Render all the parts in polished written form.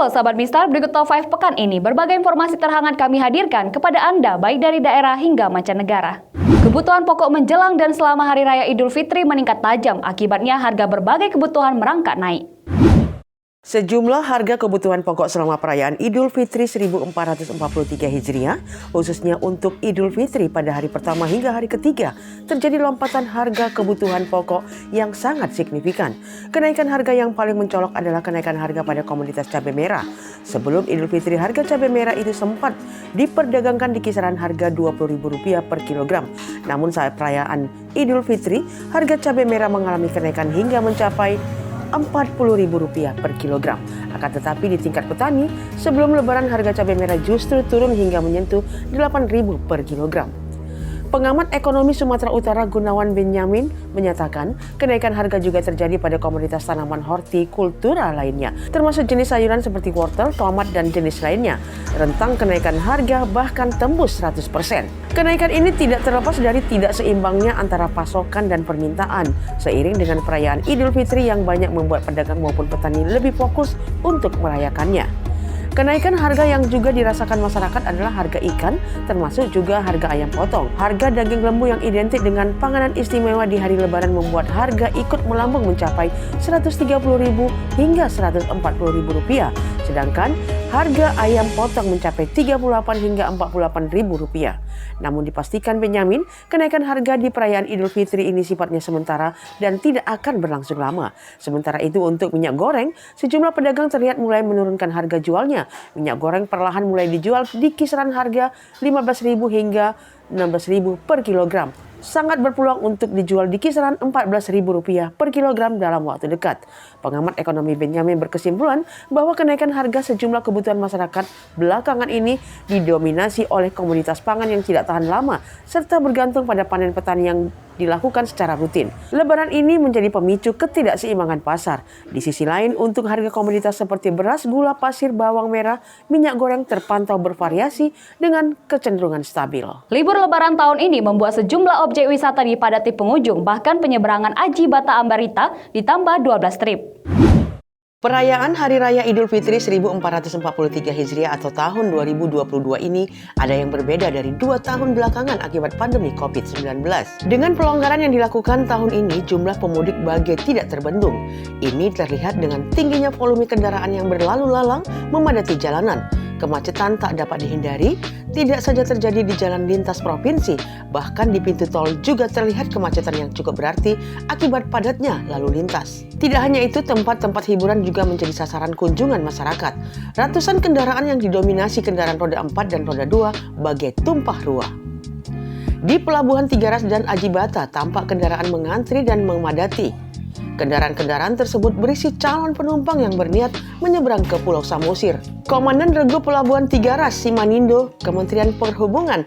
Halo sahabat Mistar, berikut Top 5 pekan ini. Berbagai informasi terhangat kami hadirkan kepada Anda, baik dari daerah hingga mancanegara. Kebutuhan pokok menjelang dan selama Hari Raya Idul Fitri meningkat tajam, akibatnya harga berbagai kebutuhan merangkak naik. Sejumlah harga kebutuhan pokok selama perayaan Idul Fitri 1443 Hijriah, khususnya untuk Idul Fitri pada hari pertama hingga hari ketiga, terjadi lompatan harga kebutuhan pokok yang sangat signifikan. Kenaikan harga yang paling mencolok adalah kenaikan harga pada komoditas cabai merah. Sebelum Idul Fitri, harga cabai merah itu sempat diperdagangkan di kisaran harga Rp20.000 per kilogram. Namun saat perayaan Idul Fitri, harga cabai merah mengalami kenaikan hingga mencapai Rp40.000 per kilogram. Akan tetapi di tingkat petani, sebelum lebaran harga cabai merah justru turun hingga menyentuh Rp8.000 per kilogram. Pengamat ekonomi Sumatera Utara Gunawan Benyamin menyatakan kenaikan harga juga terjadi pada komoditas tanaman hortikultura lainnya, termasuk jenis sayuran seperti wortel, tomat, dan jenis lainnya. Rentang kenaikan harga bahkan tembus 100%. Kenaikan ini tidak terlepas dari tidak seimbangnya antara pasokan dan permintaan, seiring dengan perayaan Idul Fitri yang banyak membuat pedagang maupun petani lebih fokus untuk merayakannya. Kenaikan harga yang juga dirasakan masyarakat adalah harga ikan, termasuk juga harga ayam potong. Harga daging lembu yang identik dengan panganan istimewa di hari lebaran membuat harga ikut melambung mencapai Rp130.000 hingga Rp140.000. Sedangkan harga ayam potong mencapai Rp38 hingga Rp48.000. Namun dipastikan Benyamin, kenaikan harga di perayaan Idul Fitri ini sifatnya sementara dan tidak akan berlangsung lama. Sementara itu untuk minyak goreng, sejumlah pedagang terlihat mulai menurunkan harga jualnya. Minyak goreng perlahan mulai dijual di kisaran harga Rp15.000 hingga Rp16.000 per kilogram. Sangat berpeluang untuk dijual di kisaran Rp14.000 per kilogram dalam waktu dekat. Pengamat ekonomi Benyamin berkesimpulan bahwa kenaikan harga sejumlah kebutuhan masyarakat belakangan ini didominasi oleh komoditas pangan yang tidak tahan lama serta bergantung pada panen petani yang dilakukan secara rutin. Lebaran ini menjadi pemicu ketidakseimbangan pasar. Di sisi lain, untuk harga komoditas seperti beras, gula pasir, bawang merah, minyak goreng terpantau bervariasi dengan kecenderungan stabil. Libur Lebaran tahun ini membuat sejumlah objek wisata dipadati pengunjung, bahkan penyeberangan Aji Bata Ambarita ditambah 12 trip. Perayaan Hari Raya Idul Fitri 1443 Hijriah atau tahun 2022 ini ada yang berbeda dari 2 tahun belakangan akibat pandemi COVID-19. Dengan pelonggaran yang dilakukan tahun ini, jumlah pemudik bagai tidak terbendung. Ini terlihat dengan tingginya volume kendaraan yang berlalu lalang memadati jalanan. Kemacetan tak dapat dihindari, tidak saja terjadi di jalan lintas provinsi, bahkan di pintu tol juga terlihat kemacetan yang cukup berarti akibat padatnya lalu lintas. Tidak hanya itu, tempat-tempat hiburan juga menjadi sasaran kunjungan masyarakat. Ratusan kendaraan yang didominasi kendaraan roda 4 dan roda 2 bagai tumpah ruah. Di Pelabuhan Tiga Ras dan Aji Bata tampak kendaraan mengantri dan memadati. Kendaraan-kendaraan tersebut berisi calon penumpang yang berniat menyeberang ke Pulau Samosir. Komandan Regu Pelabuhan Tiga Ras, Simanindo, Kementerian Perhubungan,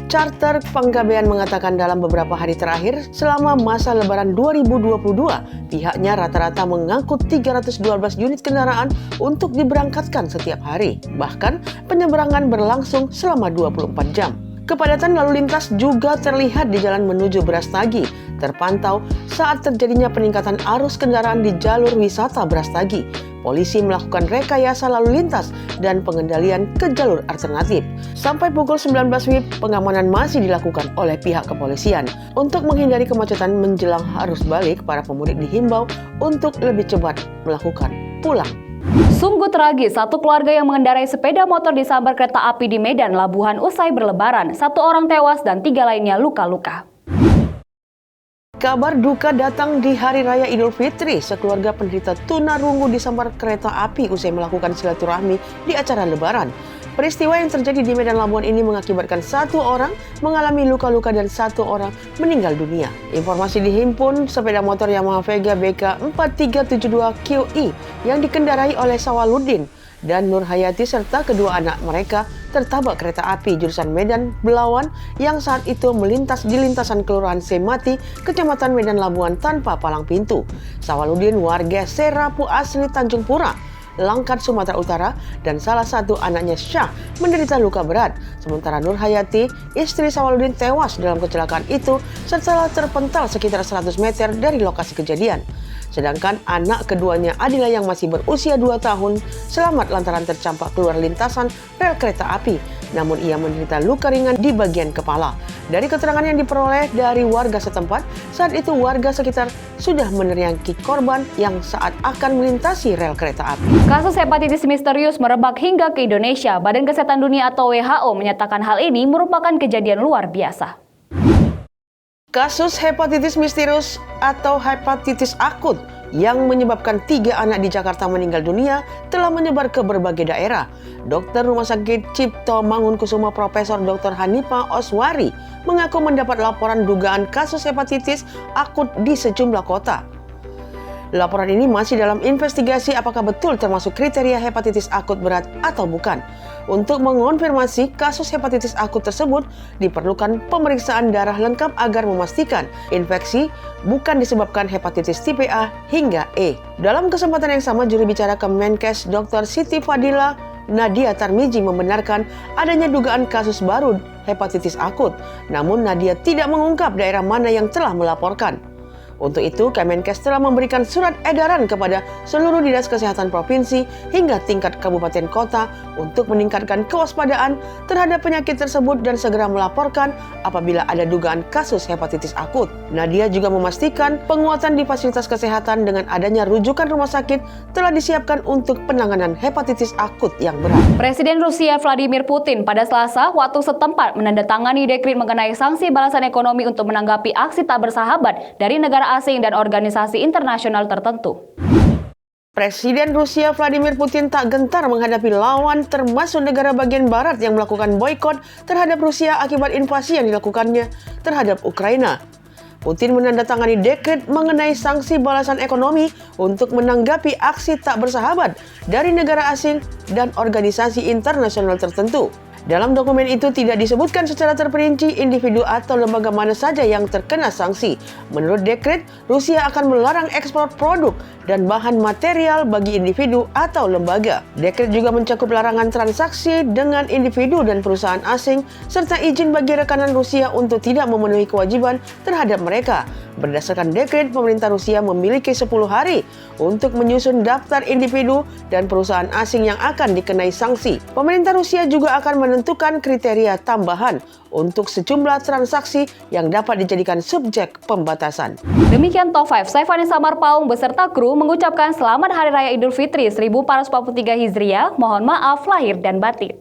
Charter Panggabean mengatakan dalam beberapa hari terakhir selama masa Lebaran 2022, pihaknya rata-rata mengangkut 312 unit kendaraan untuk diberangkatkan setiap hari. Bahkan penyeberangan berlangsung selama 24 jam. Kepadatan lalu lintas juga terlihat di jalan menuju Brastagi, terpantau saat terjadinya peningkatan arus kendaraan di jalur wisata Brastagi. Polisi melakukan rekayasa lalu lintas dan pengendalian ke jalur alternatif. Sampai pukul 19 WIB, pengamanan masih dilakukan oleh pihak kepolisian. Untuk menghindari kemacetan menjelang arus balik, para pemudik dihimbau untuk lebih cepat melakukan pulang. Sungguh tragis, satu keluarga yang mengendarai sepeda motor disambar kereta api di Medan, Labuhan usai berlebaran. 1 orang tewas dan 3 lainnya luka-luka. Kabar duka datang di Hari Raya Idul Fitri. Sekeluarga penderita tunarungu disambar kereta api usai melakukan silaturahmi di acara lebaran. Peristiwa yang terjadi di Medan Labuan ini mengakibatkan 1 orang mengalami luka-luka dan 1 orang meninggal dunia. Informasi dihimpun sepeda motor Yamaha Vega BK 4372 QI yang dikendarai oleh Sawaludin dan Nur Hayati serta kedua anak mereka tertabrak kereta api jurusan Medan Belawan yang saat itu melintas di lintasan Kelurahan Semati, Kecamatan Medan Labuan tanpa palang pintu. Sawaludin warga Serapu asli Tanjung Pura. Langkat, Sumatera Utara, dan salah satu anaknya Syah menderita luka berat. Sementara Nur Hayati, istri Sawaludin, tewas dalam kecelakaan itu setelah terpental sekitar 100 meter dari lokasi kejadian. Sedangkan anak keduanya Adila yang masih berusia 2 tahun selamat lantaran tercampak keluar lintasan rel kereta api, namun ia menderita luka ringan di bagian kepala. Dari keterangan yang diperoleh dari warga setempat, saat itu warga sekitar sudah meneriaki korban yang saat akan melintasi rel kereta api. Kasus hepatitis misterius merebak hingga ke Indonesia. Badan Kesehatan Dunia atau WHO menyatakan hal ini merupakan kejadian luar biasa. Kasus hepatitis misterius atau hepatitis akut yang menyebabkan 3 anak di Jakarta meninggal dunia telah menyebar ke berbagai daerah. Dokter Rumah Sakit Cipto Mangunkusumo Profesor Dr. Hanifah Oswari mengaku mendapat laporan dugaan kasus hepatitis akut di sejumlah kota. Laporan ini masih dalam investigasi apakah betul termasuk kriteria hepatitis akut berat atau bukan. Untuk mengonfirmasi kasus hepatitis akut tersebut, diperlukan pemeriksaan darah lengkap agar memastikan infeksi bukan disebabkan hepatitis tipe A hingga E. Dalam kesempatan yang sama, juru bicara Kemenkes Dr. Siti Fadila Nadia Tarmizi membenarkan adanya dugaan kasus baru hepatitis akut. Namun Nadia tidak mengungkap daerah mana yang telah melaporkan. Untuk itu, Kemenkes telah memberikan surat edaran kepada seluruh dinas kesehatan provinsi hingga tingkat kabupaten kota untuk meningkatkan kewaspadaan terhadap penyakit tersebut dan segera melaporkan apabila ada dugaan kasus hepatitis akut. Nadia juga memastikan penguatan di fasilitas kesehatan dengan adanya rujukan rumah sakit telah disiapkan untuk penanganan hepatitis akut yang berat. Presiden Rusia Vladimir Putin pada Selasa waktu setempat menandatangani dekret mengenai sanksi balasan ekonomi untuk menanggapi aksi tak bersahabat dari negara asing dan organisasi internasional tertentu. Presiden Rusia Vladimir Putin tak gentar menghadapi lawan termasuk negara bagian barat yang melakukan boikot terhadap Rusia akibat invasi yang dilakukannya terhadap Ukraina. Putin menandatangani dekret mengenai sanksi balasan ekonomi untuk menanggapi aksi tak bersahabat dari negara asing dan organisasi internasional tertentu. Dalam dokumen itu tidak disebutkan secara terperinci individu atau lembaga mana saja yang terkena sanksi. Menurut dekret, Rusia akan melarang ekspor produk dan bahan material bagi individu atau lembaga. Dekret juga mencakup larangan transaksi dengan individu dan perusahaan asing, serta izin bagi rekanan Rusia untuk tidak memenuhi kewajiban terhadap mereka. Berdasarkan dekret, pemerintah Rusia memiliki 10 hari untuk menyusun daftar individu dan perusahaan asing yang akan dikenai sanksi. Pemerintah Rusia juga akan menentukan kriteria tambahan untuk sejumlah transaksi yang dapat dijadikan subjek pembatasan. Demikian Top 5, saya Vanessa Marpaung beserta kru mengucapkan Selamat Hari Raya Idul Fitri 1443 Hijriah. Mohon maaf lahir dan batin.